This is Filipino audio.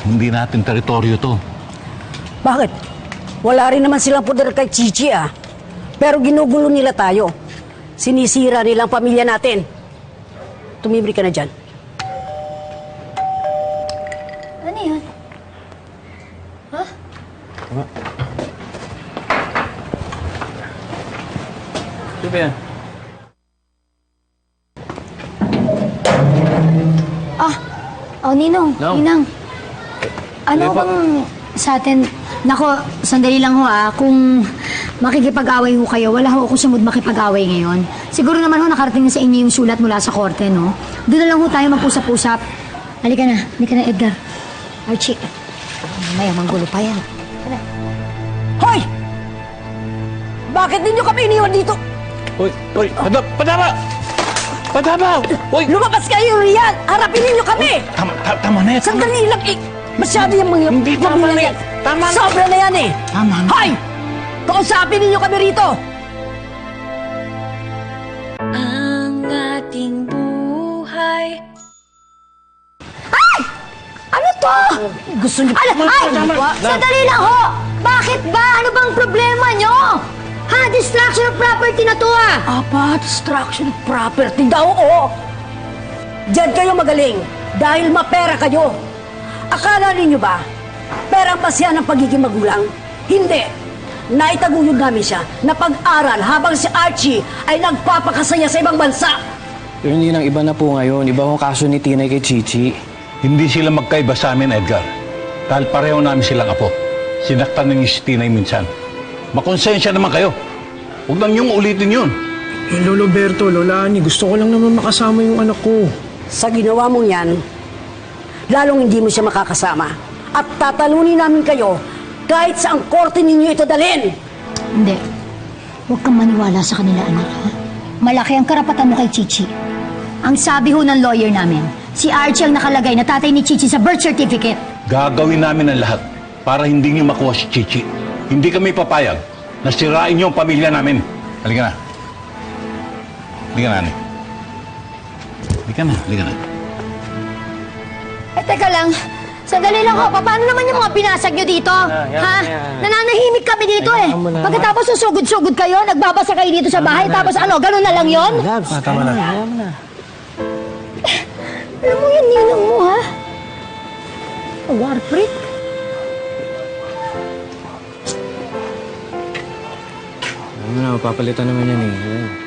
Hindi natin teritoryo to. Bakit? Wala rin naman silang poder kay Chichi ah. Pero ginugulo nila tayo. Sinisira nilang pamilya natin. Tumibri ka na dyan. Ano yan? Ha? Ano ba yan? Ninong. No. Ninang. Ano bang sa atin? Nako, sandali lang ho kung makikipag-away ho kayo, wala ho ako sa mood makipag-away ngayon. Siguro naman ho nakarating na sa inyo yung sulat mula sa korte, no? Doon na lang ho tayo mag-usap-usap. Halika na, Edgar. Archie. Mamaya, manggulo pa yan. Hoy! Bakit ninyo kami iniwan dito? Hoy, padama! Hoy! Lumabas kayo riyan! Harapin ninyo kami! Tama na yan. Sandali lang Masyado yung mga... Hindi tama na yan. Tama na. Sobra na yan Tama na. Hoy! Kausapin ninyo kami rito! Ang ating buhay. Ay! Ano to? Gusto niyo... Sandali lang ho! Bakit ba? Ano bang problema nyo? Ha? Destruction of property na to Destruction of property daw, oo! Diyan kayo magaling dahil mapera kayo. Akala ninyo ba, perang pasya ng pagiging magulang? Hindi. Naitaguyod namin siya na pag-aral habang si Archie ay nagpapakasaya sa ibang bansa. Pero hindi nang iba na po ngayon. Iba ang kaso ni Tinay kay Chichi. Hindi sila magkaiba sa amin, Edgar. Dahil pareho namin silang apo. Sinaktan ng si Tinay minsan. Makonsensya naman kayo. Huwag lang niyong ulitin yun. Lolo Berto, Lola Ani, gusto ko lang naman makasama yung anak ko. Sa ginawa mong yan, lalong hindi mo siya makakasama. At tatalunin namin kayo kahit sa ang korte ninyo ito dalhin. Hindi. Huwag kang maniwala sa kanila, anak. Ha? Malaki ang karapatan mo kay Chichi. Ang sabi ho ng lawyer namin, si Archie ang nakalagay na tatay ni Chichi sa birth certificate. Gagawin namin ang lahat para hindi niyo makuha si Chichi. Hindi kami papayag na sirain niyo ang pamilya namin. Halika na. Halika na, Ani. Halika na. Teka lang. Sandali lang ho. Paano naman yung mga binasag nyo dito? Nananahimik kami dito Pagkatapos susugod-sugod kayo, nagbabasa kayo dito sa bahay, tapos ganun na lang yon? Tama na. Alam mo yan, ninang mo, ha? War freak. Ano na, mapapalitan naman yan